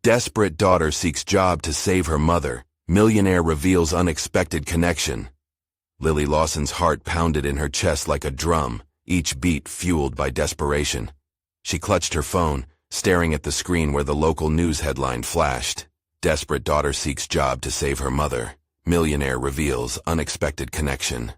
Desperate daughter seeks job to save her mother. Millionaire reveals unexpected connection. Lily Lawson's heart pounded in her chest like a drum, each beat fueled by desperation. She clutched her phone, staring at the screen where the local news headline flashed. Desperate daughter seeks job to save her mother. Millionaire reveals unexpected connection.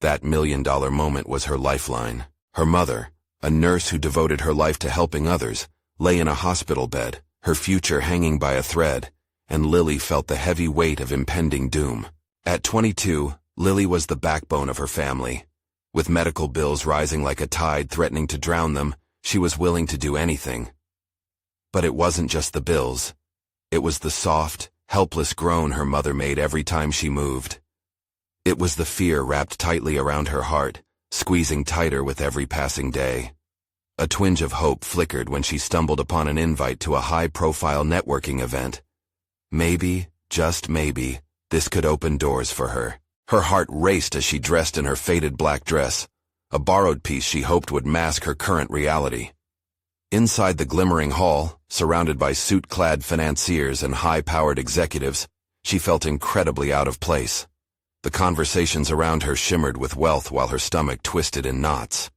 That $1 million moment was her lifeline. Her mother, a nurse who devoted her life to helping others, lay in a hospital bed, her future hanging by a thread, and Lily felt the heavy weight of impending doom. At 22, Lily was the backbone of her family. With medical bills rising like a tide threatening to drown them, she was willing to do anything. But it wasn't just the bills. It was the soft, helpless groan her mother made every time she moved. It was the fear wrapped tightly around her heart, squeezing tighter with every passing day. A twinge of hope flickered when she stumbled upon an invite to a high-profile networking event. Maybe, just maybe, this could open doors for her. Her heart raced as she dressed in her faded black dress, a borrowed piece she hoped would mask her current reality. Inside the glimmering hall, surrounded by suit-clad financiers and high-powered executives, she felt incredibly out of place. The conversations around her shimmered with wealth while her stomach twisted in knots.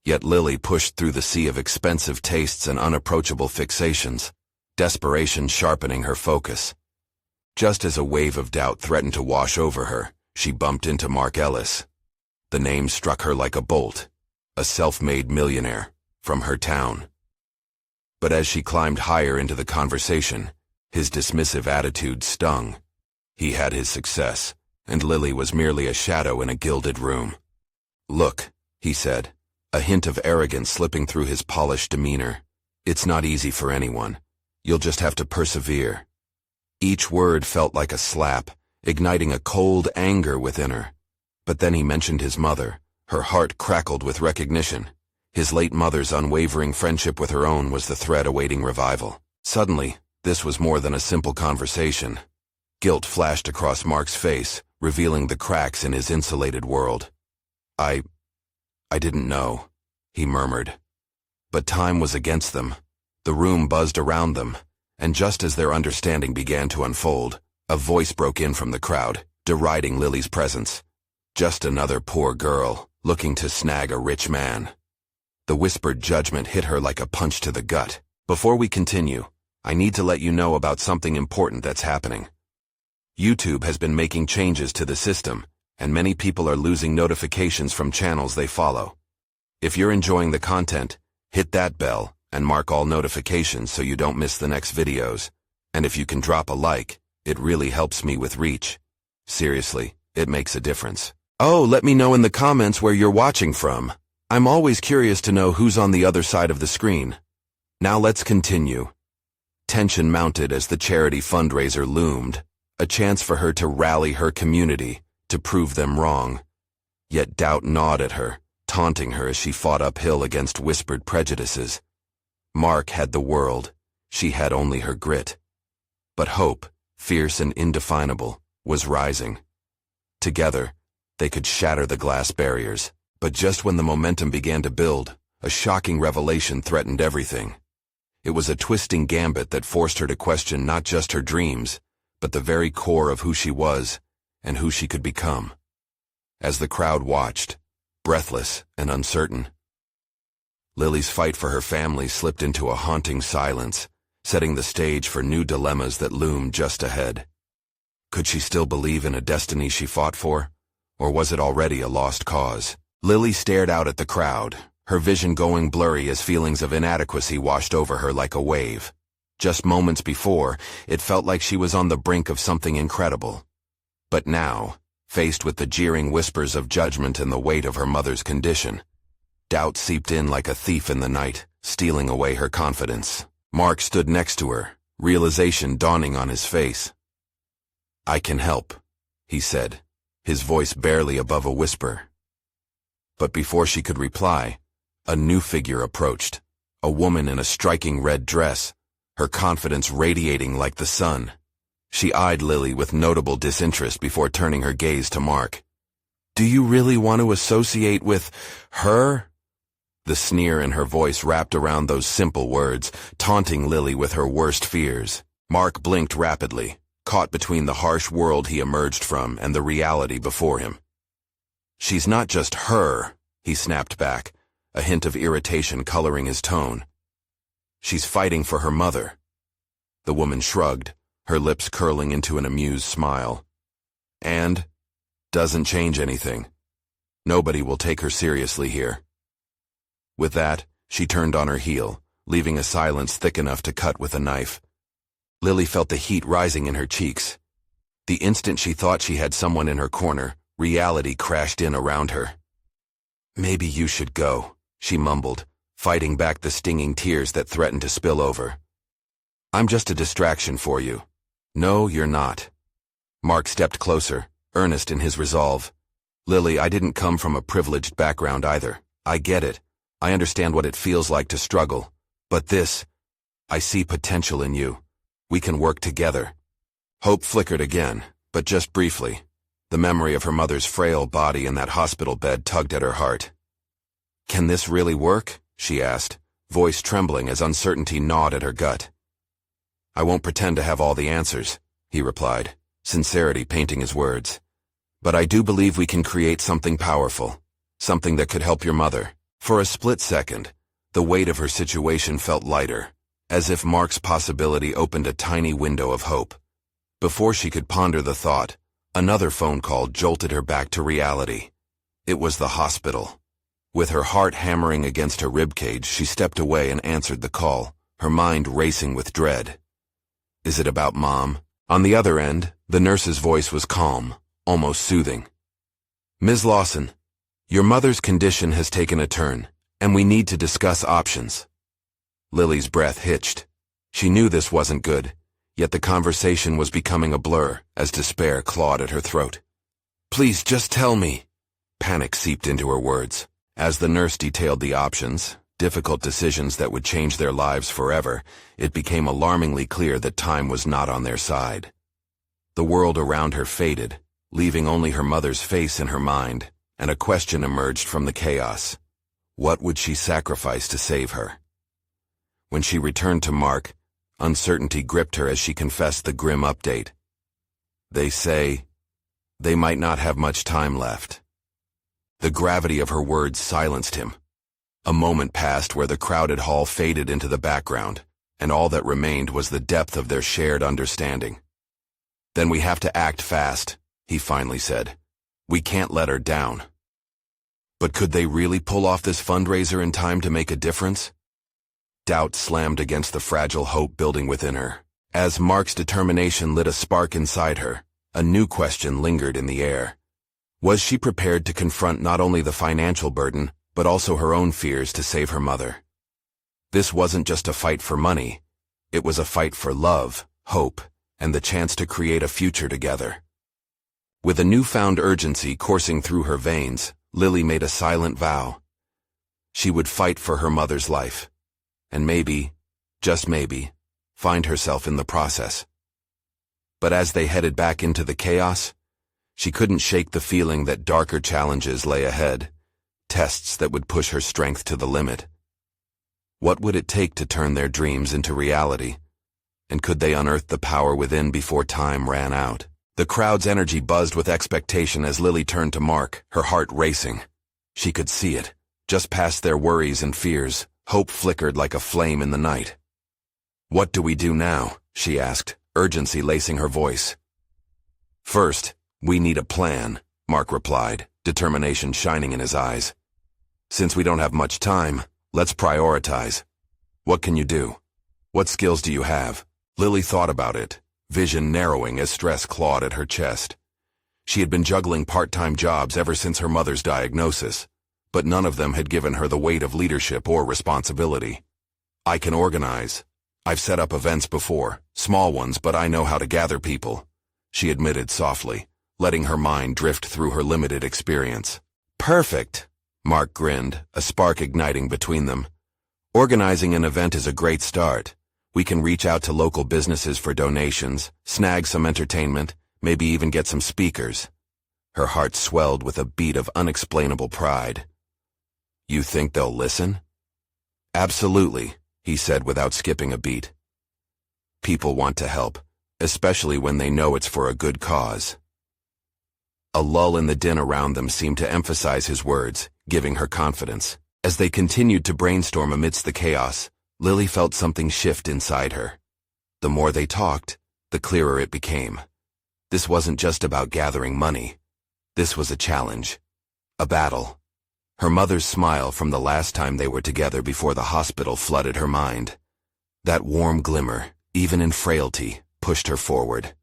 Yet Lily pushed through the sea of expensive tastes and unapproachable fixations, desperation sharpening her focus. Just as a wave of doubt threatened to wash over her, she bumped into Mark Ellis. The name struck her like a bolt, a self-made millionaire from her town. But as she climbed higher into the conversation, his dismissive attitude stung. He had his success, and Lily was merely a shadow in a gilded room. "Look," he said, a hint of arrogance slipping through his polished demeanor. "It's not easy for anyone. You'll just have to persevere." Each word felt like a slap, igniting a cold anger within her. But then he mentioned his mother. Her heart crackled with recognition. His late mother's unwavering friendship with her own was the thread awaiting revival. Suddenly, this was more than a simple conversation. Guilt flashed across Mark's face, revealing the cracks in his insulated world. I didn't know," he murmured. But time was against them. The room buzzed around them, and just as their understanding began to unfold, a voice broke in from the crowd, deriding Lily's presence. Just another poor girl, looking to snag a rich man. The whispered judgment hit her like a punch to the gut. "Before we continue, I need to let you know about something important that's happening. YouTube has been making changes to the system, and many people are losing notifications from channels they follow. If you're enjoying the content, hit that bell and mark all notifications so you don't miss the next videos. And if you can drop a like, it really helps me with reach. Seriously, it makes a difference. Oh, let me know in the comments where you're watching from. I'm always curious to know who's on the other side of the screen. Now let's continue." Tension mounted as the charity fundraiser loomed, a chance for her to rally her community, to prove them wrong. Yet doubt gnawed at her, taunting her as she fought uphill against whispered prejudices. Mark had the world, she had only her grit. But hope, fierce and indefinable, was rising. Together, they could shatter the glass barriers. But just when the momentum began to build, a shocking revelation threatened everything. It was a twisting gambit that forced her to question not just her dreams, but the very core of who she was and who she could become. As the crowd watched, breathless and uncertain, Lily's fight for her family slipped into a haunting silence, setting the stage for new dilemmas that loomed just ahead. Could she still believe in a destiny she fought for, or was it already a lost cause? Lily stared out at the crowd, her vision going blurry as feelings of inadequacy washed over her like a wave. Just moments before, it felt like she was on the brink of something incredible. But now, faced with the jeering whispers of judgment and the weight of her mother's condition, doubt seeped in like a thief in the night, stealing away her confidence. Mark stood next to her, realization dawning on his face. "I can help," he said, his voice barely above a whisper. But before she could reply, a new figure approached, a woman in a striking red dress, her confidence radiating like the sun. She eyed Lily with notable disinterest before turning her gaze to Mark. "Do you really want to associate with her?" The sneer in her voice wrapped around those simple words, taunting Lily with her worst fears. Mark blinked rapidly, caught between the harsh world he emerged from and the reality before him. "She's not just her," he snapped back, a hint of irritation coloring his tone. "She's fighting for her mother." The woman shrugged, her lips curling into an amused smile. "And? Doesn't change anything. Nobody will take her seriously here." With that, she turned on her heel, leaving a silence thick enough to cut with a knife. Lily felt the heat rising in her cheeks. The instant she thought she had someone in her corner, reality crashed in around her. "Maybe you should go," she mumbled, fighting back the stinging tears that threatened to spill over. "I'm just a distraction for you." "No, you're not." Mark stepped closer, earnest in his resolve. "Lily, I didn't come from a privileged background either. I get it. I understand what it feels like to struggle. But I see potential in you. We can work together." Hope flickered again, but just briefly. The memory of her mother's frail body in that hospital bed tugged at her heart. "Can this really work?" she asked, voice trembling as uncertainty gnawed at her gut. "I won't pretend to have all the answers," he replied, sincerity painting his words. "But I do believe we can create something powerful, something that could help your mother." For a split second, the weight of her situation felt lighter, as if Mark's possibility opened a tiny window of hope. Before she could ponder the thought, another phone call jolted her back to reality. It was the hospital. With her heart hammering against her ribcage, she stepped away and answered the call, her mind racing with dread. "Is it about Mom?" On the other end, the nurse's voice was calm, almost soothing. "Ms. Lawson, your mother's condition has taken a turn, and we need to discuss options." Lily's breath hitched. She knew this wasn't good, yet the conversation was becoming a blur as despair clawed at her throat. "Please, just tell me." Panic seeped into her words. As the nurse detailed the options, difficult decisions that would change their lives forever, it became alarmingly clear that time was not on their side. The world around her faded, leaving only her mother's face in her mind, and a question emerged from the chaos. What would she sacrifice to save her? When she returned to Mark, uncertainty gripped her as she confessed the grim update. "They say they might not have much time left." The gravity of her words silenced him. A moment passed where the crowded hall faded into the background, and all that remained was the depth of their shared understanding. "Then we have to act fast," he finally said. "We can't let her down." But could they really pull off this fundraiser in time to make a difference? Doubt slammed against the fragile hope building within her. As Mark's determination lit a spark inside her, a new question lingered in the air. Was she prepared to confront not only the financial burden, but also her own fears to save her mother? This wasn't just a fight for money. It was a fight for love, hope, and the chance to create a future together. With a newfound urgency coursing through her veins, Lily made a silent vow. She would fight for her mother's life, and maybe, just maybe, find herself in the process. But as they headed back into the chaos, she couldn't shake the feeling that darker challenges lay ahead, tests that would push her strength to the limit. What would it take to turn their dreams into reality? And could they unearth the power within before time ran out? The crowd's energy buzzed with expectation as Lily turned to Mark, her heart racing. She could see it. Just past their worries and fears, hope flickered like a flame in the night. "What do we do now?" she asked, urgency lacing her voice. "First, we need a plan," Mark replied, determination shining in his eyes. "Since we don't have much time, let's prioritize. What can you do? What skills do you have?" Lily thought about it, vision narrowing as stress clawed at her chest. She had been juggling part-time jobs ever since her mother's diagnosis, but none of them had given her the weight of leadership or responsibility. "I can organize. I've set up events before, small ones, but I know how to gather people," she admitted softly, letting her mind drift through her limited experience. "Perfect," Mark grinned, a spark igniting between them. "Organizing an event is a great start. We can reach out to local businesses for donations, snag some entertainment, maybe even get some speakers." Her heart swelled with a beat of unexplainable pride. You think they'll listen? Absolutely, he said without skipping a beat. People want to help, especially when they know it's for a good cause. A lull in the din around them seemed to emphasize his words, giving her confidence. As they continued to brainstorm amidst the chaos, Lily felt something shift inside her. The more they talked, the clearer it became. This wasn't just about gathering money. This was a challenge. A battle. Her mother's smile from the last time they were together before the hospital flooded her mind. That warm glimmer, even in frailty, pushed her forward.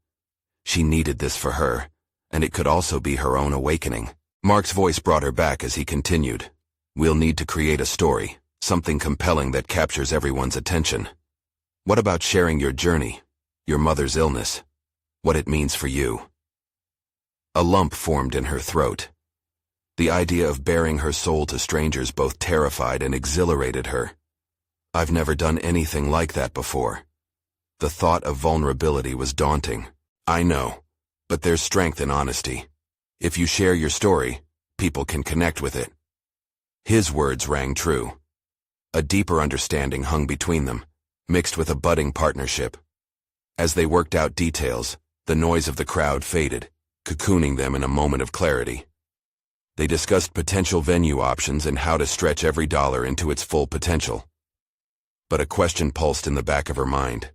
She needed this for her, and it could also be her own awakening. Mark's voice brought her back as he continued. We'll need to create a story, something compelling that captures everyone's attention. What about sharing your journey, your mother's illness, what it means for you? A lump formed in her throat. The idea of baring her soul to strangers both terrified and exhilarated her. I've never done anything like that before. The thought of vulnerability was daunting. I know, but there's strength in honesty. If you share your story, people can connect with it. His words rang true. A deeper understanding hung between them, mixed with a budding partnership. As they worked out details, the noise of the crowd faded, cocooning them in a moment of clarity. They discussed potential venue options and how to stretch every dollar into its full potential. But a question pulsed in the back of her mind.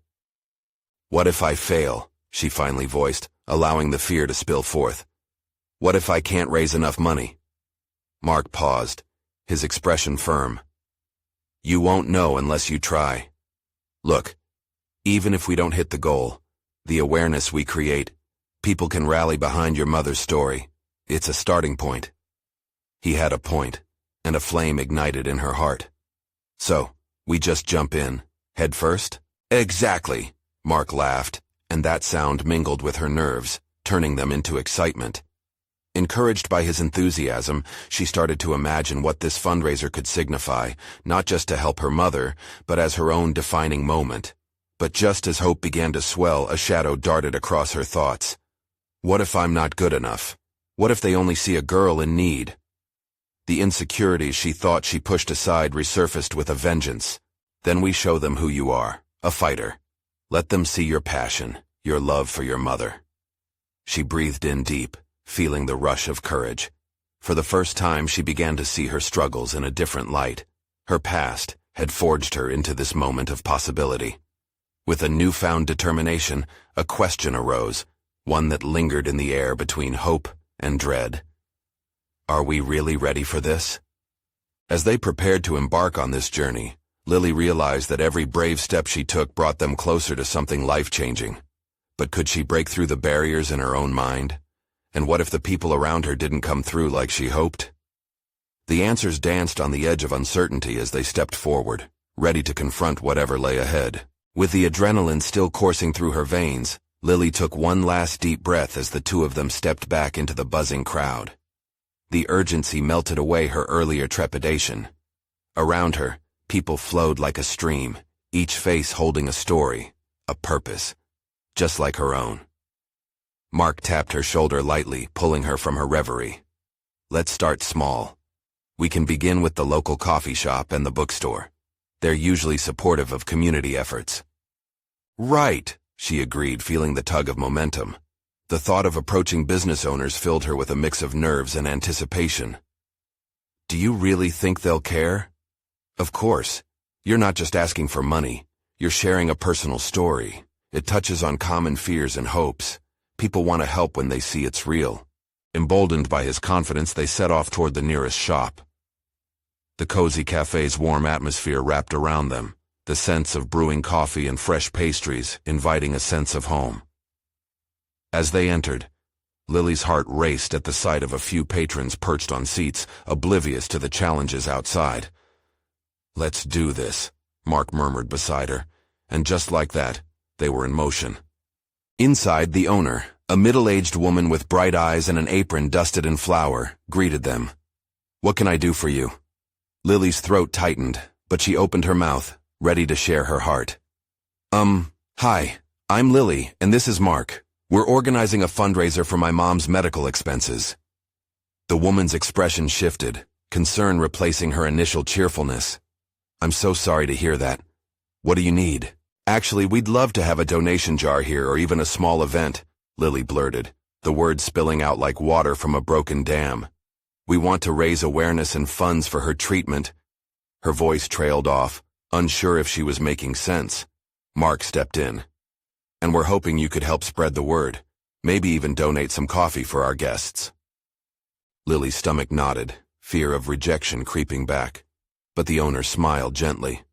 What if I fail? She finally voiced, allowing the fear to spill forth. What if I can't raise enough money? Mark paused, his expression firm. You won't know unless you try. Look, even if we don't hit the goal, the awareness we create, people can rally behind your mother's story. It's a starting point. He had a point, and a flame ignited in her heart. So, we just jump in, head first? Exactly, Mark laughed, and that sound mingled with her nerves, turning them into excitement. Encouraged by his enthusiasm, she started to imagine what this fundraiser could signify, not just to help her mother, but as her own defining moment. But just as hope began to swell, a shadow darted across her thoughts. What if I'm not good enough? What if they only see a girl in need? The insecurities she thought she pushed aside resurfaced with a vengeance. Then we show them who you are, a fighter. Let them see your passion, your love for your mother. She breathed in deep, feeling the rush of courage. For the first time, she began to see her struggles in a different light. Her past had forged her into this moment of possibility. With a newfound determination, a question arose, one that lingered in the air between hope and dread. Are we really ready for this? As they prepared to embark on this journey, Lily realized that every brave step she took brought them closer to something life-changing. But could she break through the barriers in her own mind? And what if the people around her didn't come through like she hoped? The answers danced on the edge of uncertainty as they stepped forward, ready to confront whatever lay ahead. With the adrenaline still coursing through her veins, Lily took one last deep breath as the two of them stepped back into the buzzing crowd. The urgency melted away her earlier trepidation. Around her, people flowed like a stream, each face holding a story, a purpose, just like her own. Mark tapped her shoulder lightly, pulling her from her reverie. Let's start small. We can begin with the local coffee shop and the bookstore. They're usually supportive of community efforts. Right, she agreed, feeling the tug of momentum. The thought of approaching business owners filled her with a mix of nerves and anticipation. Do you really think they'll care? Of course. You're not just asking for money. You're sharing a personal story. It touches on common fears and hopes. People want to help when they see it's real. Emboldened by his confidence, they set off toward the nearest shop. The cozy cafe's warm atmosphere wrapped around them, the scents of brewing coffee and fresh pastries inviting a sense of home. As they entered, Lily's heart raced at the sight of a few patrons perched on seats, oblivious to the challenges outside. Let's do this, Mark murmured beside her, and just like that, they were in motion. Inside, the owner, a middle-aged woman with bright eyes and an apron dusted in flour, greeted them. What can I do for you? Lily's throat tightened, but she opened her mouth, ready to share her heart. Hi, I'm Lily, and this is Mark. We're organizing a fundraiser for my mom's medical expenses. The woman's expression shifted, concern replacing her initial cheerfulness. "I'm so sorry to hear that. What do you need?" "Actually, we'd love to have a donation jar here or even a small event," Lily blurted, the words spilling out like water from a broken dam. "We want to raise awareness and funds for her treatment." Her voice trailed off, unsure if she was making sense. Mark stepped in. "And we're hoping you could help spread the word. Maybe even donate some coffee for our guests." Lily's stomach knotted, fear of rejection creeping back. But the owner smiled gently.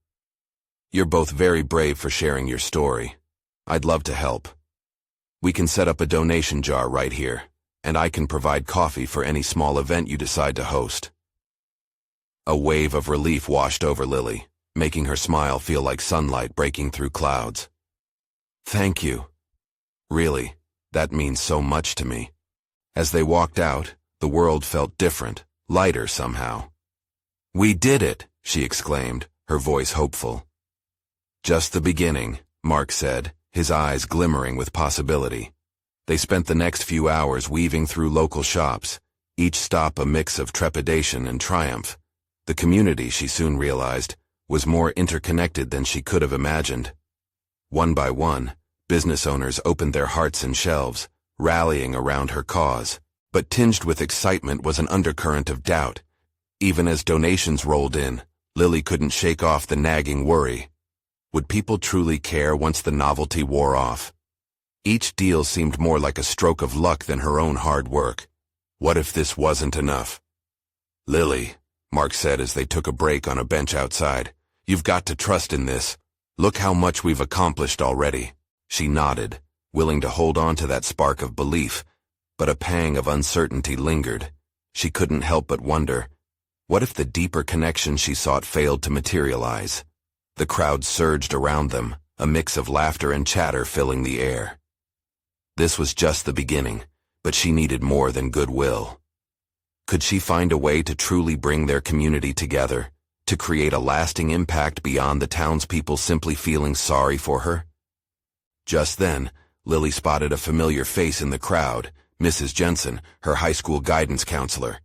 "You're both very brave for sharing your story. I'd love to help. We can set up a donation jar right here, and I can provide coffee for any small event you decide to host." A wave of relief washed over Lily, making her smile feel like sunlight breaking through clouds. "Thank you. Really, that means so much to me." As they walked out, the world felt different, lighter somehow. "We did it!" she exclaimed, her voice hopeful. "Just the beginning," Mark said, his eyes glimmering with possibility. They spent the next few hours weaving through local shops, each stop a mix of trepidation and triumph. The community, she soon realized, was more interconnected than she could have imagined. One by one, business owners opened their hearts and shelves, rallying around her cause. But tinged with excitement was an undercurrent of doubt. Even as donations rolled in, Lily couldn't shake off the nagging worry. Would people truly care once the novelty wore off? Each deal seemed more like a stroke of luck than her own hard work. What if this wasn't enough? "Lily," Mark said as they took a break on a bench outside, "you've got to trust in this. Look how much we've accomplished already." She nodded, willing to hold on to that spark of belief, but a pang of uncertainty lingered. She couldn't help but wonder, what if the deeper connection she sought failed to materialize? The crowd surged around them, a mix of laughter and chatter filling the air. This was just the beginning, but she needed more than goodwill. Could she find a way to truly bring their community together, to create a lasting impact beyond the townspeople simply feeling sorry for her? Just then, Lily spotted a familiar face in the crowd, Mrs. Jensen, her high school guidance counselor.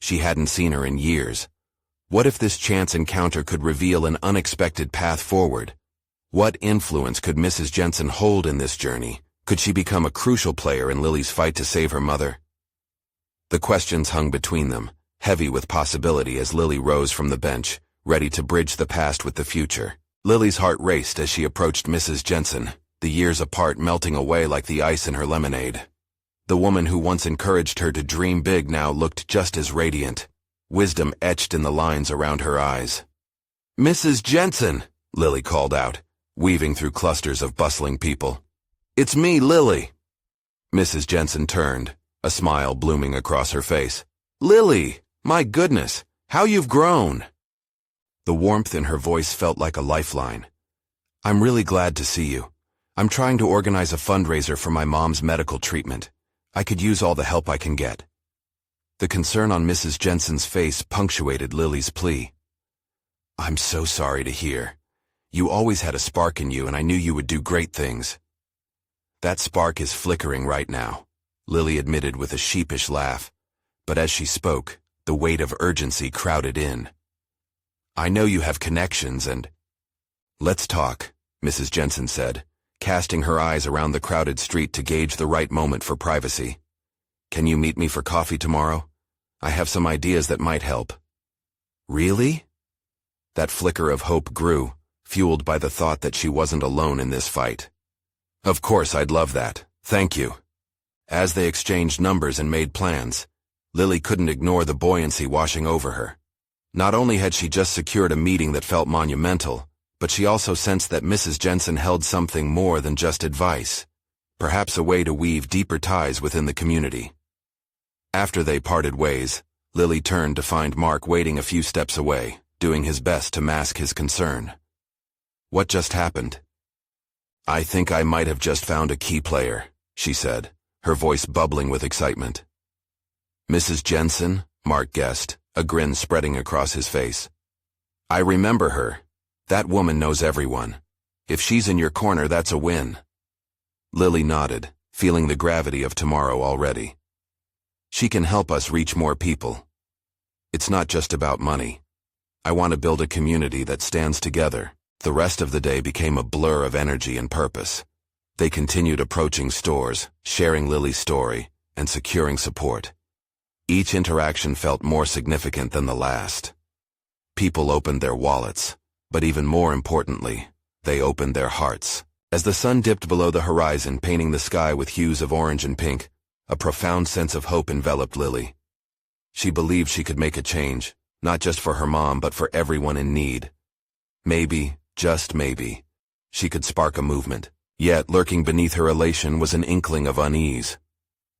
She hadn't seen her in years. What if this chance encounter could reveal an unexpected path forward? What influence could Mrs. Jensen hold in this journey? Could she become a crucial player in Lily's fight to save her mother? The questions hung between them, heavy with possibility as Lily rose from the bench, ready to bridge the past with the future. Lily's heart raced as she approached Mrs. Jensen, the years apart melting away like the ice in her lemonade. The woman who once encouraged her to dream big now looked just as radiant, wisdom etched in the lines around her eyes. "Mrs. Jensen," Lily called out, weaving through clusters of bustling people. "It's me, Lily." Mrs. Jensen turned, a smile blooming across her face. "Lily, my goodness, how you've grown." The warmth in her voice felt like a lifeline. "I'm really glad to see you. I'm trying to organize a fundraiser for my mom's medical treatment. I could use all the help I can get." The concern on Mrs. Jensen's face punctuated Lily's plea. "I'm so sorry to hear. You always had a spark in you and I knew you would do great things." "That spark is flickering right now," Lily admitted with a sheepish laugh, but as she spoke, the weight of urgency crowded in. "I know you have connections and—" "Let's talk," Mrs. Jensen said, casting her eyes around the crowded street to gauge the right moment for privacy. "Can you meet me for coffee tomorrow? I have some ideas that might help." "Really?" That flicker of hope grew, fueled by the thought that she wasn't alone in this fight. "Of course, I'd love that. Thank you." As they exchanged numbers and made plans, Lily couldn't ignore the buoyancy washing over her. Not only had she just secured a meeting that felt monumental, but she also sensed that Mrs. Jensen held something more than just advice, perhaps a way to weave deeper ties within the community. After they parted ways, Lily turned to find Mark waiting a few steps away, doing his best to mask his concern. "What just happened?" "I think I might have just found a key player," she said, her voice bubbling with excitement. "Mrs. Jensen?" Mark guessed, a grin spreading across his face. "I remember her. That woman knows everyone. If she's in your corner, that's a win." Lily nodded, feeling the gravity of tomorrow already. "She can help us reach more people." It's not just about money. I want to build a community that stands together. The rest of the day became a blur of energy and purpose. They continued approaching stores, sharing Lily's story, and securing support. Each interaction felt more significant than the last. People opened their wallets, but even more importantly, they opened their hearts. As the sun dipped below the horizon, painting the sky with hues of orange and pink, a profound sense of hope enveloped Lily. She believed she could make a change, not just for her mom but for everyone in need. Maybe, just maybe, she could spark a movement. Yet, lurking beneath her elation was an inkling of unease.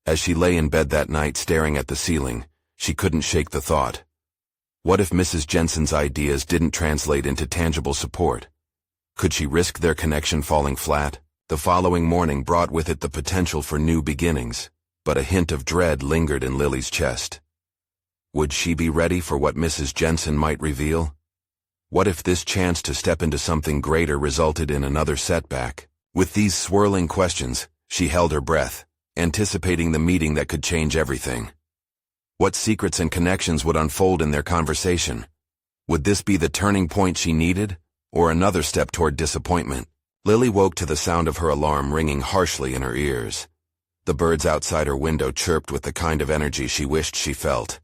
As she lay in bed that night staring at the ceiling, she couldn't shake the thought. What if Mrs. Jensen's ideas didn't translate into tangible support? Could she risk their connection falling flat? The following morning brought with it the potential for new beginnings, but a hint of dread lingered in Lily's chest. Would she be ready for what Mrs. Jensen might reveal? What if this chance to step into something greater resulted in another setback? With these swirling questions, she held her breath, anticipating the meeting that could change everything. What secrets and connections would unfold in their conversation? Would this be the turning point she needed, or another step toward disappointment? Lily woke to the sound of her alarm ringing harshly in her ears. The birds outside her window chirped with the kind of energy she wished she felt.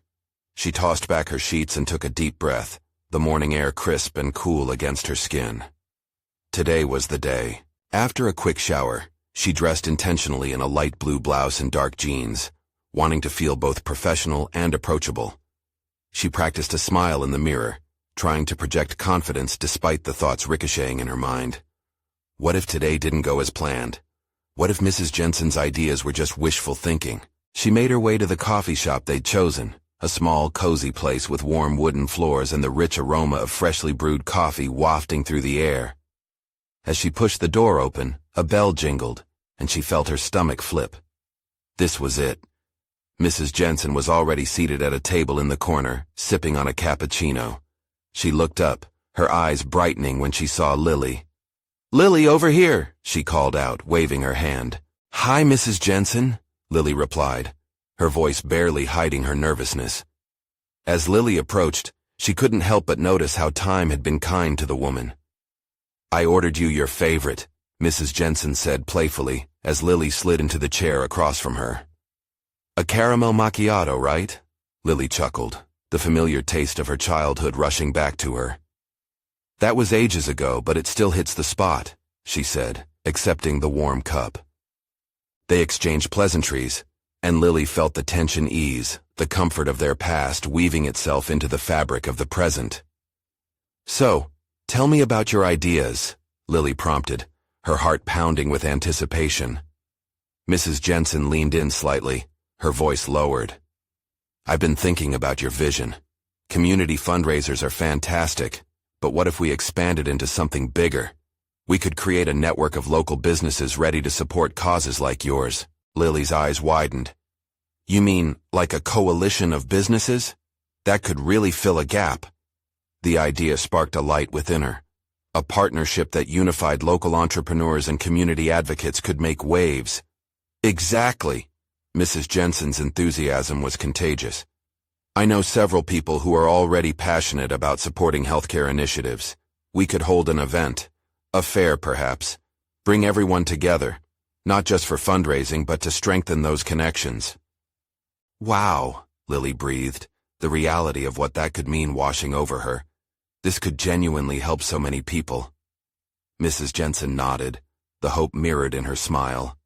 She tossed back her sheets and took a deep breath, the morning air crisp and cool against her skin. Today was the day. After a quick shower, she dressed intentionally in a light blue blouse and dark jeans, wanting to feel both professional and approachable. She practiced a smile in the mirror, trying to project confidence despite the thoughts ricocheting in her mind. What if today didn't go as planned? What if Mrs. Jensen's ideas were just wishful thinking? She made her way to the coffee shop they'd chosen, a small, cozy place with warm wooden floors and the rich aroma of freshly brewed coffee wafting through the air. As she pushed the door open, a bell jingled, and she felt her stomach flip. This was it. Mrs. Jensen was already seated at a table in the corner, sipping on a cappuccino. She looked up, her eyes brightening when she saw Lily. "Lily, over here," she called out, waving her hand. "Hi, Mrs. Jensen," Lily replied, her voice barely hiding her nervousness. As Lily approached, she couldn't help but notice how time had been kind to the woman. "I ordered you your favorite," Mrs. Jensen said playfully, as Lily slid into the chair across from her. "A caramel macchiato, right?" Lily chuckled, the familiar taste of her childhood rushing back to her. "That was ages ago, but it still hits the spot," she said, accepting the warm cup. They exchanged pleasantries, and Lily felt the tension ease, the comfort of their past weaving itself into the fabric of the present. "So, tell me about your ideas," Lily prompted, her heart pounding with anticipation. Mrs. Jensen leaned in slightly, her voice lowered. "I've been thinking about your vision. Community fundraisers are fantastic, but what if we expanded into something bigger? We could create a network of local businesses ready to support causes like yours." Lily's eyes widened. "You mean, like a coalition of businesses? That could really fill a gap." The idea sparked a light within her. A partnership that unified local entrepreneurs and community advocates could make waves. "Exactly." Mrs. Jensen's enthusiasm was contagious. "I know several people who are already passionate about supporting healthcare initiatives. We could hold an event, a fair perhaps, bring everyone together, not just for fundraising but to strengthen those connections." "Wow," Lily breathed, the reality of what that could mean washing over her. This could genuinely help so many people. Mrs. Jensen nodded, the hope mirrored in her smile.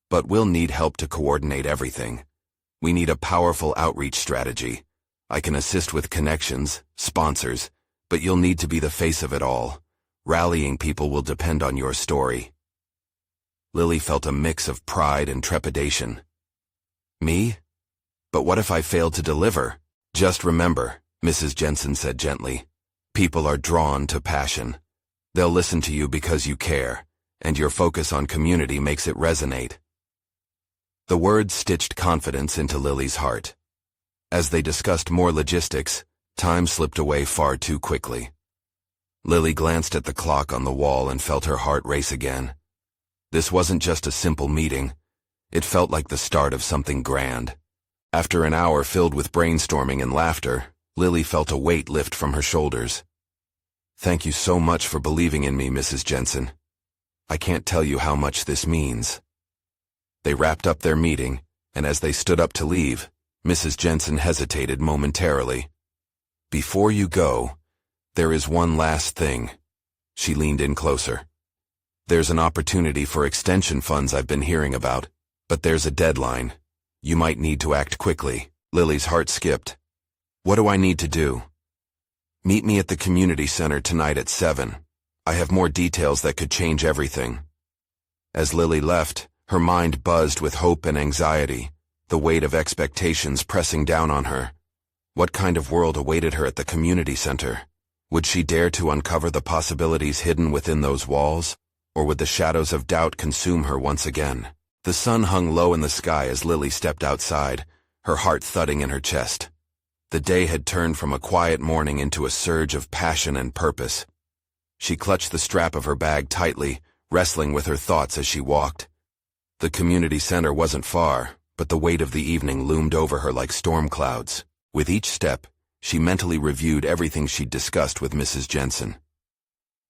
"But we'll need help to coordinate everything. We need a powerful outreach strategy. I can assist with connections, sponsors, but you'll need to be the face of it all. Rallying people will depend on your story." Lily felt a mix of pride and trepidation. "Me? But what if I failed to deliver?" "Just remember," Mrs. Jensen said gently, "people are drawn to passion. They'll listen to you because you care, and your focus on community makes it resonate." The words stitched confidence into Lily's heart. As they discussed more logistics, time slipped away far too quickly. Lily glanced at the clock on the wall and felt her heart race again. This wasn't just a simple meeting. It felt like the start of something grand. After an hour filled with brainstorming and laughter, Lily felt a weight lift from her shoulders. "Thank you so much for believing in me, Mrs. Jensen. I can't tell you how much this means." They wrapped up their meeting, and as they stood up to leave, Mrs. Jensen hesitated momentarily. "Before you go, there is one last thing." She leaned in closer. "There's an opportunity for extension funds I've been hearing about, but there's a deadline. You might need to act quickly." Lily's heart skipped. "What do I need to do?" "Meet me at the community center tonight at 7. I have more details that could change everything." As Lily left, her mind buzzed with hope and anxiety, the weight of expectations pressing down on her. What kind of world awaited her at the community center? Would she dare to uncover the possibilities hidden within those walls, or would the shadows of doubt consume her once again? The sun hung low in the sky as Lily stepped outside, her heart thudding in her chest. The day had turned from a quiet morning into a surge of passion and purpose. She clutched the strap of her bag tightly, wrestling with her thoughts as she walked. The community center wasn't far, but the weight of the evening loomed over her like storm clouds. With each step, she mentally reviewed everything she'd discussed with Mrs. Jensen.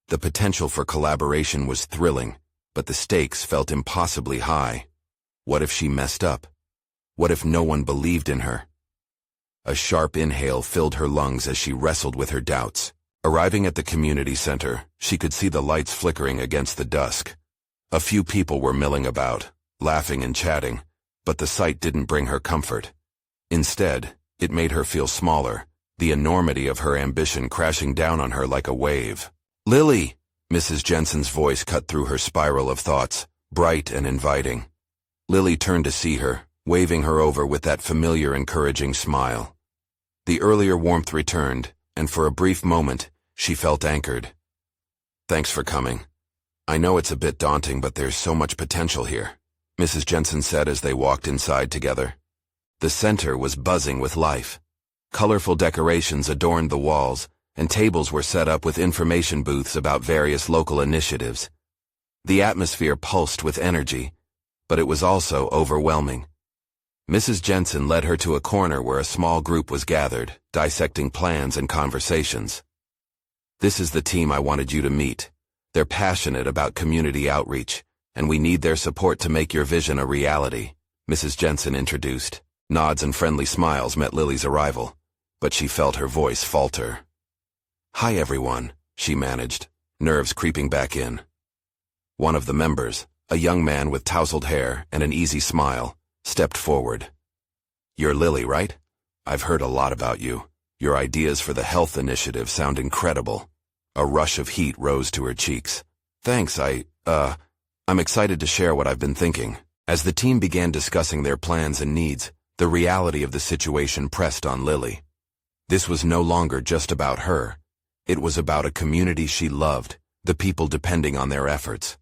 The potential for collaboration was thrilling, but the stakes felt impossibly high. What if she messed up? What if no one believed in her? A sharp inhale filled her lungs as she wrestled with her doubts. Arriving at the community center, she could see the lights flickering against the dusk. A few people were milling about, laughing and chatting, but the sight didn't bring her comfort. Instead, it made her feel smaller, the enormity of her ambition crashing down on her like a wave. "Lily!" Mrs. Jensen's voice cut through her spiral of thoughts, bright and inviting. Lily turned to see her, waving her over with that familiar, encouraging smile. The earlier warmth returned, and for a brief moment, she felt anchored. "Thanks for coming. I know it's a bit daunting, but there's so much potential here," Mrs. Jensen said as they walked inside together. The center was buzzing with life. Colorful decorations adorned the walls, and tables were set up with information booths about various local initiatives. The atmosphere pulsed with energy, but it was also overwhelming. Mrs. Jensen led her to a corner where a small group was gathered, dissecting plans and conversations. "This is the team I wanted you to meet. They're passionate about community outreach, and we need their support to make your vision a reality," Mrs. Jensen introduced. Nods and friendly smiles met Lily's arrival, but she felt her voice falter. "Hi everyone," she managed, nerves creeping back in. One of the members, a young man with tousled hair and an easy smile, stepped forward. "You're Lily, right? I've heard a lot about you. Your ideas for the health initiative sound incredible." A rush of heat rose to her cheeks. "Thanks, I'm excited to share what I've been thinking." As the team began discussing their plans and needs, the reality of the situation pressed on Lily. This was no longer just about her. It was about a community she loved, the people depending on their efforts.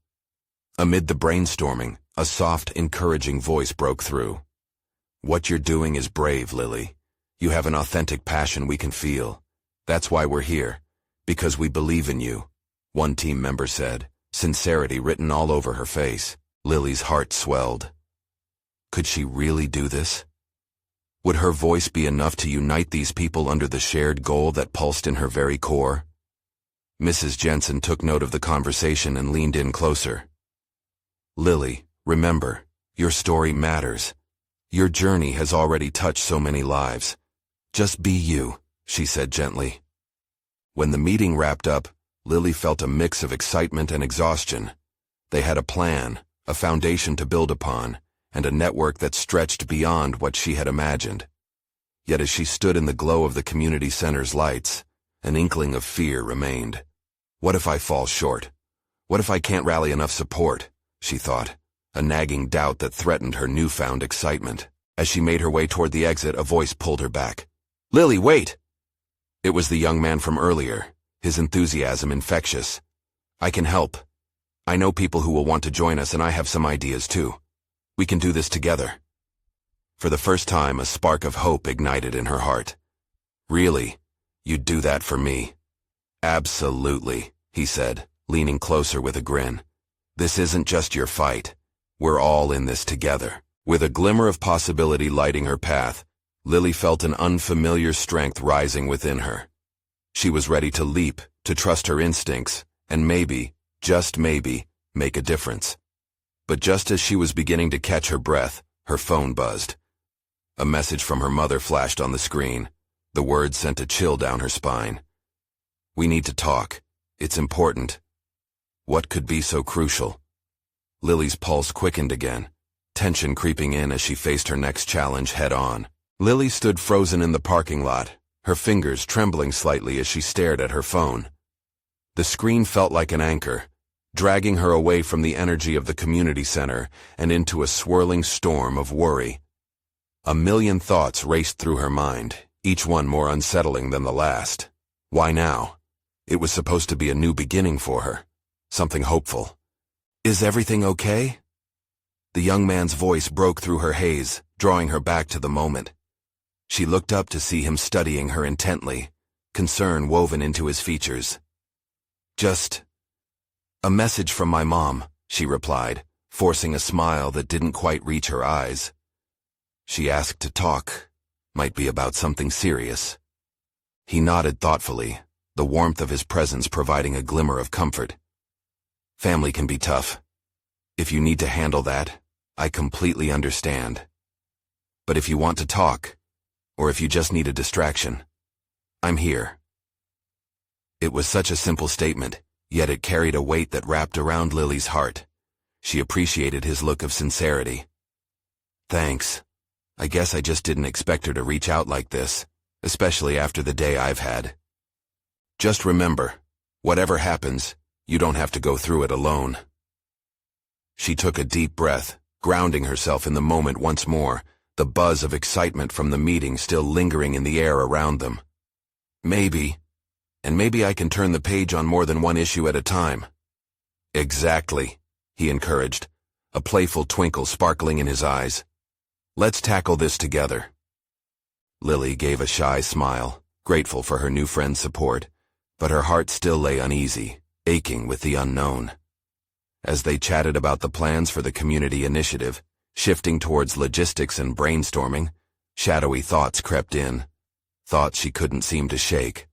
Amid the brainstorming, a soft, encouraging voice broke through. "What you're doing is brave, Lily. You have an authentic passion we can feel. That's why we're here, because we believe in you," one team member said, sincerity written all over her face. Lily's heart swelled. Could she really do this? Would her voice be enough to unite these people under the shared goal that pulsed in her very core? Mrs. Jensen took note of the conversation and leaned in closer. "Lily, remember, your story matters. Your journey has already touched so many lives. Just be you," she said gently. When the meeting wrapped up, Lily felt a mix of excitement and exhaustion. They had a plan, a foundation to build upon, and a network that stretched beyond what she had imagined. Yet as she stood in the glow of the community center's lights, an inkling of fear remained. "What if I fall short? What if I can't rally enough support?" she thought, a nagging doubt that threatened her newfound excitement. As she made her way toward the exit, a voice pulled her back. "Lily, wait!" It was the young man from earlier, his enthusiasm infectious. "I can help. I know people who will want to join us, and I have some ideas too. We can do this together." For the first time, a spark of hope ignited in her heart. "Really? You'd do that for me?" "Absolutely," he said, leaning closer with a grin. "This isn't just your fight. We're all in this together." With a glimmer of possibility lighting her path, Lily felt an unfamiliar strength rising within her. She was ready to leap, to trust her instincts, and maybe, just maybe, make a difference. But just as she was beginning to catch her breath, her phone buzzed. A message from her mother flashed on the screen. The words sent a chill down her spine. "We need to talk. It's important." What could be so crucial? Lily's pulse quickened again, tension creeping in as she faced her next challenge head-on. Lily stood frozen in the parking lot, her fingers trembling slightly as she stared at her phone. The screen felt like an anchor, dragging her away from the energy of the community center and into a swirling storm of worry. A million thoughts raced through her mind, each one more unsettling than the last. Why now? It was supposed to be a new beginning for her, something hopeful. "Is everything okay?" The young man's voice broke through her haze, drawing her back to the moment. She looked up to see him studying her intently, concern woven into his features. "Just a message from my mom," she replied, forcing a smile that didn't quite reach her eyes. She asked to talk. Might be about something serious. He nodded thoughtfully, the warmth of his presence providing a glimmer of comfort. "Family can be tough. If you need to handle that, I completely understand. But if you want to talk, or if you just need a distraction, I'm here." It was such a simple statement, yet it carried a weight that wrapped around Lily's heart. She appreciated his look of sincerity. "Thanks. I guess I just didn't expect her to reach out like this, especially after the day I've had. Just remember, whatever happens, you don't have to go through it alone." She took a deep breath, grounding herself in the moment once more, the buzz of excitement from the meeting still lingering in the air around them. Maybe I can turn the page on more than one issue at a time. "Exactly," he encouraged, a playful twinkle sparkling in his eyes. "Let's tackle this together." Lily gave a shy smile, grateful for her new friend's support, but her heart still lay uneasy, aching with the unknown. As they chatted about the plans for the community initiative, shifting towards logistics and brainstorming, shadowy thoughts crept in, thoughts she couldn't seem to shake.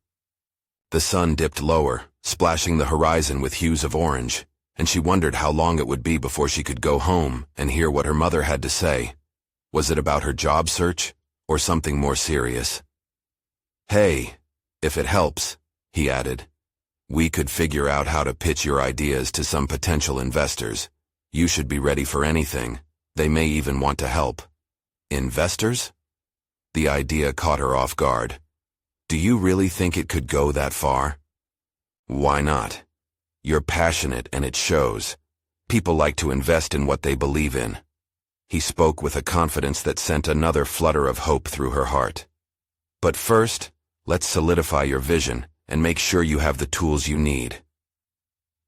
The sun dipped lower, splashing the horizon with hues of orange, and she wondered how long it would be before she could go home and hear what her mother had to say. Was it about her job search, or something more serious? "Hey, if it helps," he added, "we could figure out how to pitch your ideas to some potential investors. You should be ready for anything. They may even want to help." "Investors?" The idea caught her off guard. "Do you really think it could go that far?" "Why not? You're passionate and it shows. People like to invest in what they believe in." He spoke with a confidence that sent another flutter of hope through her heart. "But first, let's solidify your vision and make sure you have the tools you need."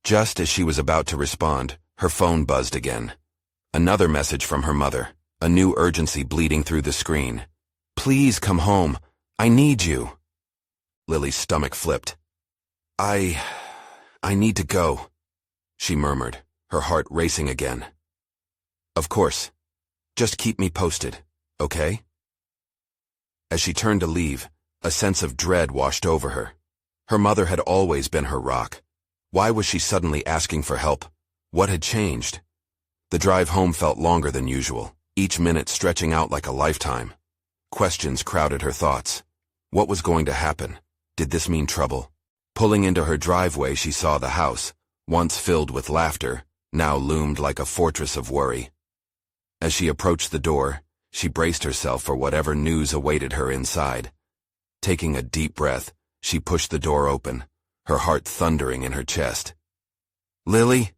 Just as she was about to respond, her phone buzzed again. Another message from her mother, a new urgency bleeding through the screen. "Please come home. I need you." Lily's stomach flipped. I need to go," she murmured, her heart racing again. "Of course. Just keep me posted, okay?" As she turned to leave, a sense of dread washed over her. Her mother had always been her rock. Why was she suddenly asking for help? What had changed? The drive home felt longer than usual, each minute stretching out like a lifetime. Questions crowded her thoughts. What was going to happen? Did this mean trouble? Pulling into her driveway, she saw the house, once filled with laughter, now loomed like a fortress of worry. As she approached the door, she braced herself for whatever news awaited her inside. Taking a deep breath, she pushed the door open, her heart thundering in her chest. "Lily?"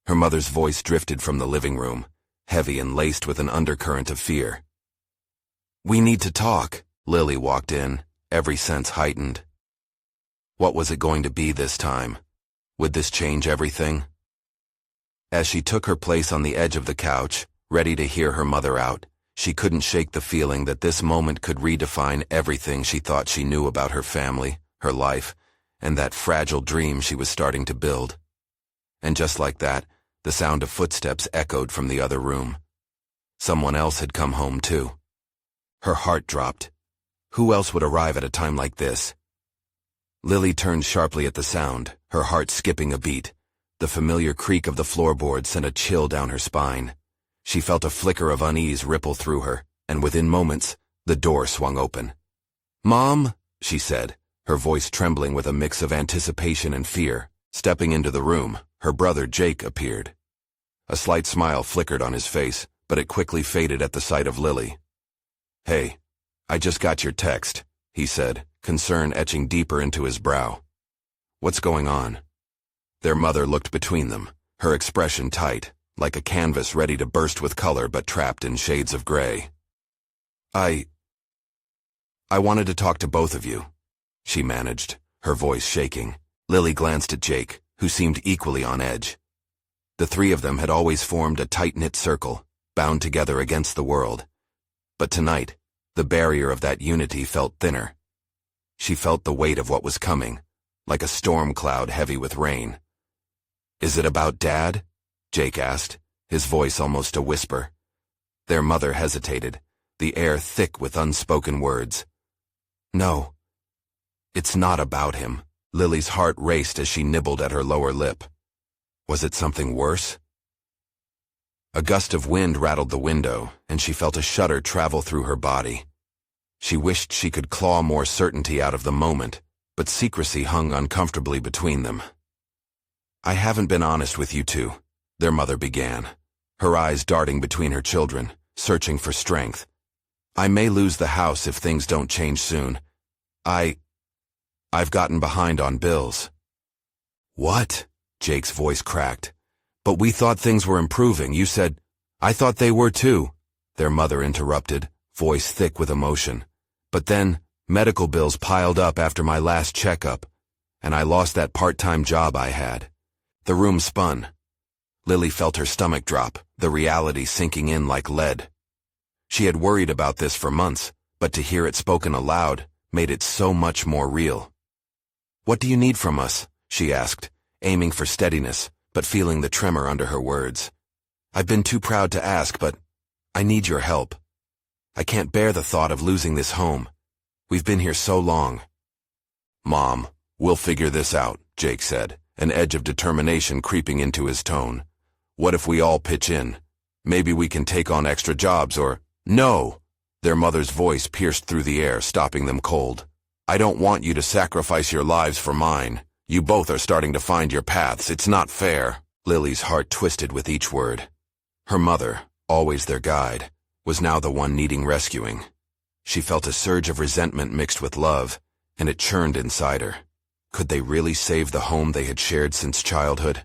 Her mother's voice drifted from the living room, heavy and laced with an undercurrent of fear. "We need to talk." Lily walked in, every sense heightened. What was it going to be this time? Would this change everything? As she took her place on the edge of the couch, ready to hear her mother out, she couldn't shake the feeling that this moment could redefine everything she thought she knew about her family, her life, and that fragile dream she was starting to build. And just like that, the sound of footsteps echoed from the other room. Someone else had come home too. Her heart dropped. Who else would arrive at a time like this? Lily turned sharply at the sound, her heart skipping a beat. The familiar creak of the floorboard sent a chill down her spine. She felt a flicker of unease ripple through her, and within moments, the door swung open. "Mom," she said, her voice trembling with a mix of anticipation and fear. Stepping into the room, her brother Jake appeared. A slight smile flickered on his face, but it quickly faded at the sight of Lily. "Hey, I just got your text," he said, concern etching deeper into his brow. "What's going on?" Their mother looked between them, her expression tight, like a canvas ready to burst with color but trapped in shades of gray. I wanted to talk to both of you," she managed, her voice shaking. Lily glanced at Jake, who seemed equally on edge. The three of them had always formed a tight-knit circle, bound together against the world. But tonight, the barrier of that unity felt thinner. She felt the weight of what was coming, like a storm cloud heavy with rain. "Is it about Dad?" Jake asked, his voice almost a whisper. Their mother hesitated, the air thick with unspoken words. "No, it's not about him." Lily's heart raced as she nibbled at her lower lip. Was it something worse? A gust of wind rattled the window, and she felt a shudder travel through her body. She wished she could claw more certainty out of the moment, but secrecy hung uncomfortably between them. "I haven't been honest with you two," their mother began, her eyes darting between her children, searching for strength. "I may lose the house if things don't change soon. I've gotten behind on bills." "What?" Jake's voice cracked. "But we thought things were improving. You said—" "I thought they were too," their mother interrupted, voice thick with emotion. "But then, medical bills piled up after my last checkup, and I lost that part-time job I had." The room spun. Lily felt her stomach drop, the reality sinking in like lead. She had worried about this for months, but to hear it spoken aloud made it so much more real. "What do you need from us?" she asked, aiming for steadiness, but feeling the tremor under her words. "I've been too proud to ask, but I need your help. I can't bear the thought of losing this home. We've been here so long." "Mom, we'll figure this out," Jake said, an edge of determination creeping into his tone. "What if we all pitch in? Maybe we can take on extra jobs or—" "No!" Their mother's voice pierced through the air, stopping them cold. "I don't want you to sacrifice your lives for mine. You both are starting to find your paths. It's not fair." Lily's heart twisted with each word. Her mother, always their guide, was now the one needing rescuing. She felt a surge of resentment mixed with love, and it churned inside her. Could they really save the home they had shared since childhood?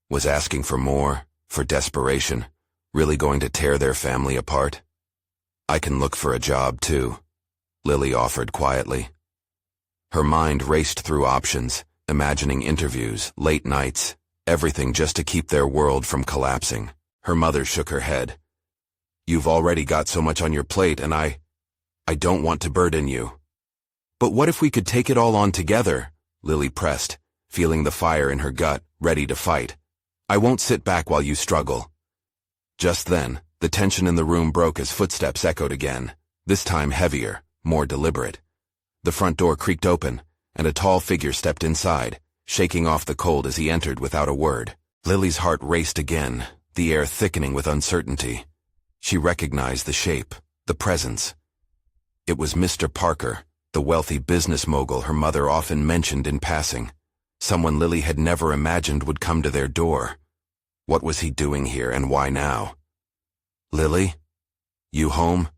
Was asking for more, for desperation, really going to tear their family apart? "I can look for a job, too," Lily offered quietly. Her mind raced through options, imagining interviews, late nights, everything just to keep their world from collapsing. Her mother shook her head. "You've already got so much on your plate, and I don't want to burden you." "But what if we could take it all on together?" Lily pressed, feeling the fire in her gut, ready to fight. "I won't sit back while you struggle." Just then, the tension in the room broke as footsteps echoed again, this time heavier, more deliberate. The front door creaked open, and a tall figure stepped inside, shaking off the cold as he entered without a word. Lily's heart raced again, the air thickening with uncertainty. She recognized the shape, the presence. It was Mr. Parker, the wealthy business mogul her mother often mentioned in passing. Someone Lily had never imagined would come to their door. What was he doing here, and why now? "Lily? You home?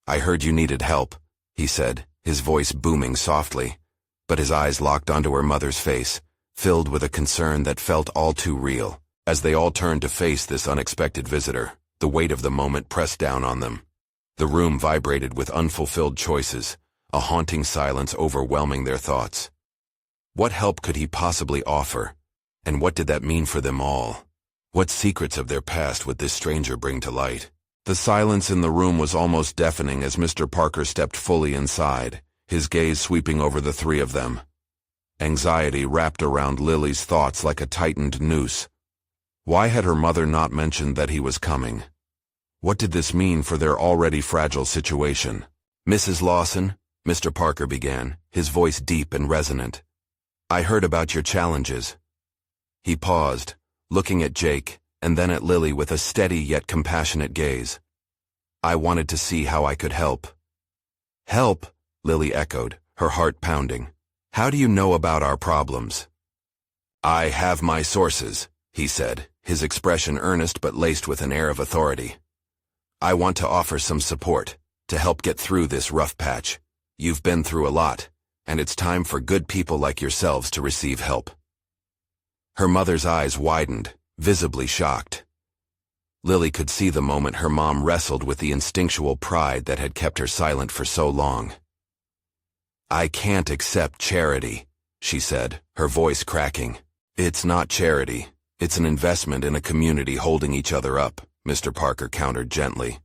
I heard you needed help," he said, his voice booming softly, but his eyes locked onto her mother's face, filled with a concern that felt all too real. As they all turned to face this unexpected visitor, the weight of the moment pressed down on them. The room vibrated with unfulfilled choices, a haunting silence overwhelming their thoughts. What help could he possibly offer? And what did that mean for them all? What secrets of their past would this stranger bring to light? The silence in the room was almost deafening as Mr. Parker stepped fully inside, his gaze sweeping over the three of them. Anxiety wrapped around Lily's thoughts like a tightened noose. Why had her mother not mentioned that he was coming? What did this mean for their already fragile situation? Mrs. Lawson, Mr. Parker began, his voice deep and resonant. I heard about your challenges. He paused, looking at Jake, and then at Lily with a steady yet compassionate gaze. I wanted to see how I could help. Help? Lily echoed, her heart pounding. How do you know about our problems? I have my sources, he said, his expression earnest but laced with an air of authority. I want to offer some support, to help get through this rough patch. You've been through a lot, and it's time for good people like yourselves to receive help. Her mother's eyes widened, visibly shocked. Lily could see the moment her mom wrestled with the instinctual pride that had kept her silent for so long. I can't accept charity, she said, her voice cracking. It's not charity. It's an investment in a community holding each other up, Mr. Parker countered gently.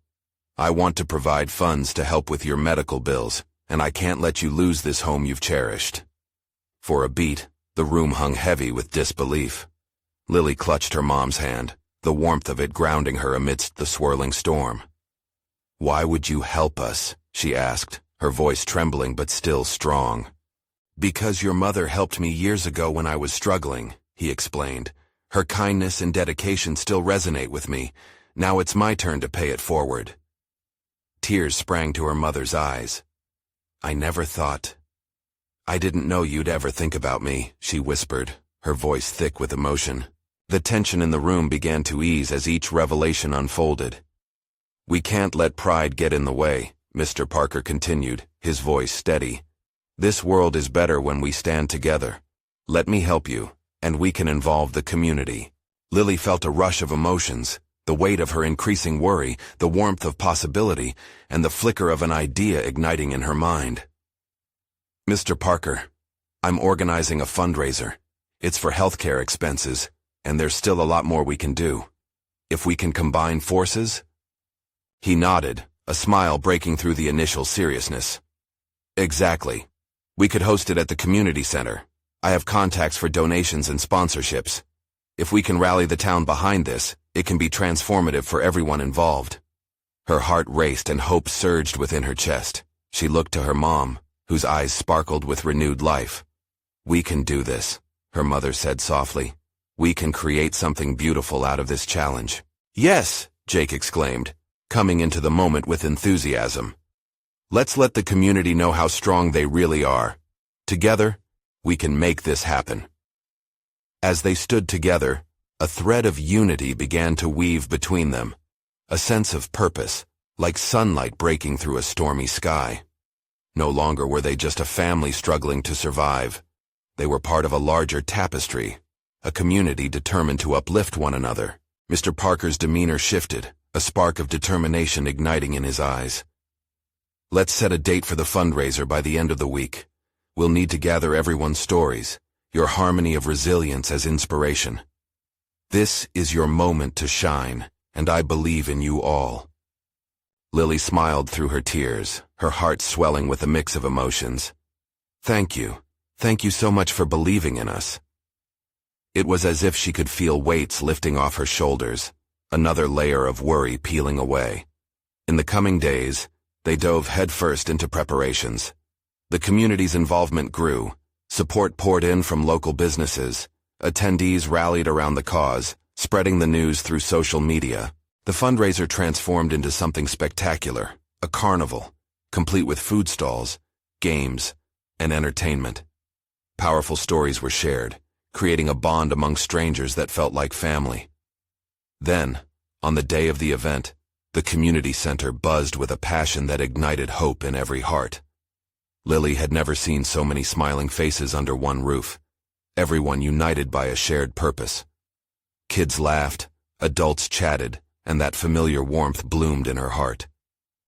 I want to provide funds to help with your medical bills, and I can't let you lose this home you've cherished. For a beat, the room hung heavy with disbelief. Lily clutched her mom's hand, the warmth of it grounding her amidst the swirling storm. Why would you help us? She asked, her voice trembling but still strong. Because your mother helped me years ago when I was struggling, he explained. Her kindness and dedication still resonate with me. Now it's my turn to pay it forward. Tears sprang to her mother's eyes. I never thought. I didn't know you'd ever think about me, she whispered, her voice thick with emotion. The tension in the room began to ease as each revelation unfolded. We can't let pride get in the way, Mr. Parker continued, his voice steady. This world is better when we stand together. Let me help you, and we can involve the community. Lily felt a rush of emotions, the weight of her increasing worry, the warmth of possibility, and the flicker of an idea igniting in her mind. Mr. Parker, I'm organizing a fundraiser. It's for healthcare expenses, and there's still a lot more we can do. If we can combine forces? He nodded, a smile breaking through the initial seriousness. Exactly. We could host it at the community center. I have contacts for donations and sponsorships. If we can rally the town behind this, it can be transformative for everyone involved. Her heart raced and hope surged within her chest. She looked to her mom, whose eyes sparkled with renewed life. We can do this, her mother said softly. We can create something beautiful out of this challenge. Yes, Jake exclaimed, coming into the moment with enthusiasm. Let's let the community know how strong they really are. Together, we can make this happen. As they stood together, a thread of unity began to weave between them, a sense of purpose, like sunlight breaking through a stormy sky. No longer were they just a family struggling to survive. They were part of a larger tapestry, a community determined to uplift one another. Mr. Parker's demeanor shifted, a spark of determination igniting in his eyes. Let's set a date for the fundraiser by the end of the week. We'll need to gather everyone's stories, your harmony of resilience as inspiration. This is your moment to shine, and I believe in you all. Lily smiled through her tears, her heart swelling with a mix of emotions. Thank you. Thank you so much for believing in us. It was as if she could feel weights lifting off her shoulders, another layer of worry peeling away. In the coming days, they dove headfirst into preparations. The community's involvement grew. Support poured in from local businesses. Attendees rallied around the cause, spreading the news through social media. The fundraiser transformed into something spectacular, a carnival, complete with food stalls, games, and entertainment. Powerful stories were shared, creating a bond among strangers that felt like family. Then, on the day of the event, the community center buzzed with a passion that ignited hope in every heart. Lily had never seen so many smiling faces under one roof, everyone united by a shared purpose. Kids laughed, adults chatted, and that familiar warmth bloomed in her heart.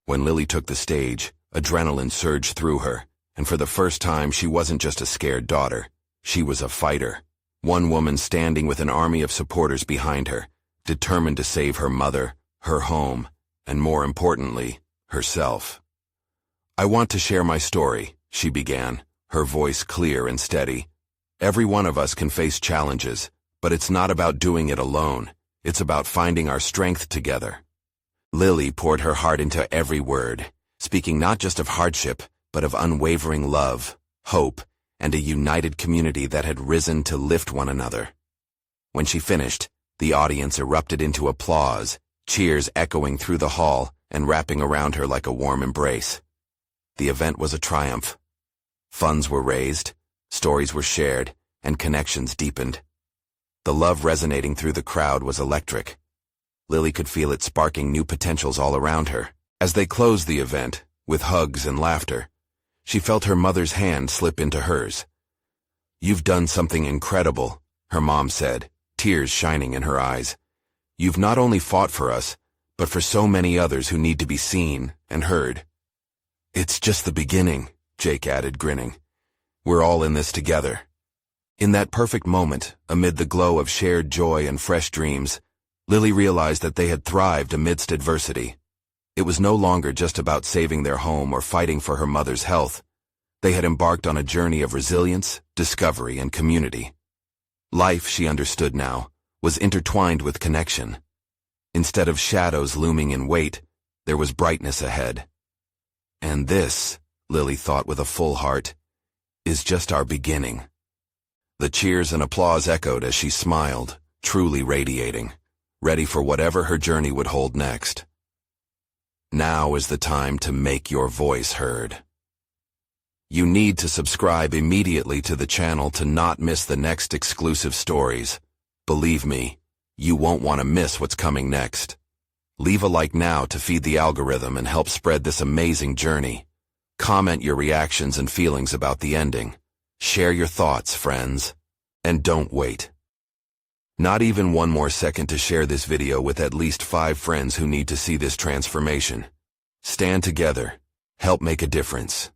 When Lily took the stage, adrenaline surged through her, and for the first time she wasn't just a scared daughter, she was a fighter. One woman standing with an army of supporters behind her, determined to save her mother, her home, and more importantly, herself. I want to share my story, she began, her voice clear and steady. Every one of us can face challenges, but it's not about doing it alone. It's about finding our strength together. Lily poured her heart into every word. speaking not just of hardship, but of unwavering love, hope, and a united community that had risen to lift one another. When she finished, the audience erupted into applause, cheers echoing through the hall and wrapping around her like a warm embrace. The event was a triumph. Funds were raised, stories were shared, and connections deepened. The love resonating through the crowd was electric. Lily could feel it sparking new potentials all around her. As they closed the event, with hugs and laughter, she felt her mother's hand slip into hers. "You've done something incredible," her mom said, tears shining in her eyes. "You've not only fought for us, but for so many others who need to be seen and heard." "It's just the beginning," Jake added, grinning. "We're all in this together." In that perfect moment, amid the glow of shared joy and fresh dreams, Lily realized that they had thrived amidst adversity. It was no longer just about saving their home or fighting for her mother's health. They had embarked on a journey of resilience, discovery, and community. Life, she understood now, was intertwined with connection. Instead of shadows looming in wait, there was brightness ahead. And this, Lily thought with a full heart, is just our beginning. The cheers and applause echoed as she smiled, truly radiating, ready for whatever her journey would hold next. Now is the time to make your voice heard. You need to subscribe immediately to the channel to not miss the next exclusive stories. Believe me, you won't want to miss what's coming next. Leave a like now to feed the algorithm and help spread this amazing journey. Comment your reactions and feelings about the ending. Share your thoughts, friends. And don't wait. Not even one more second to share this video with at least 5 friends who need to see this transformation. Stand together. Help make a difference.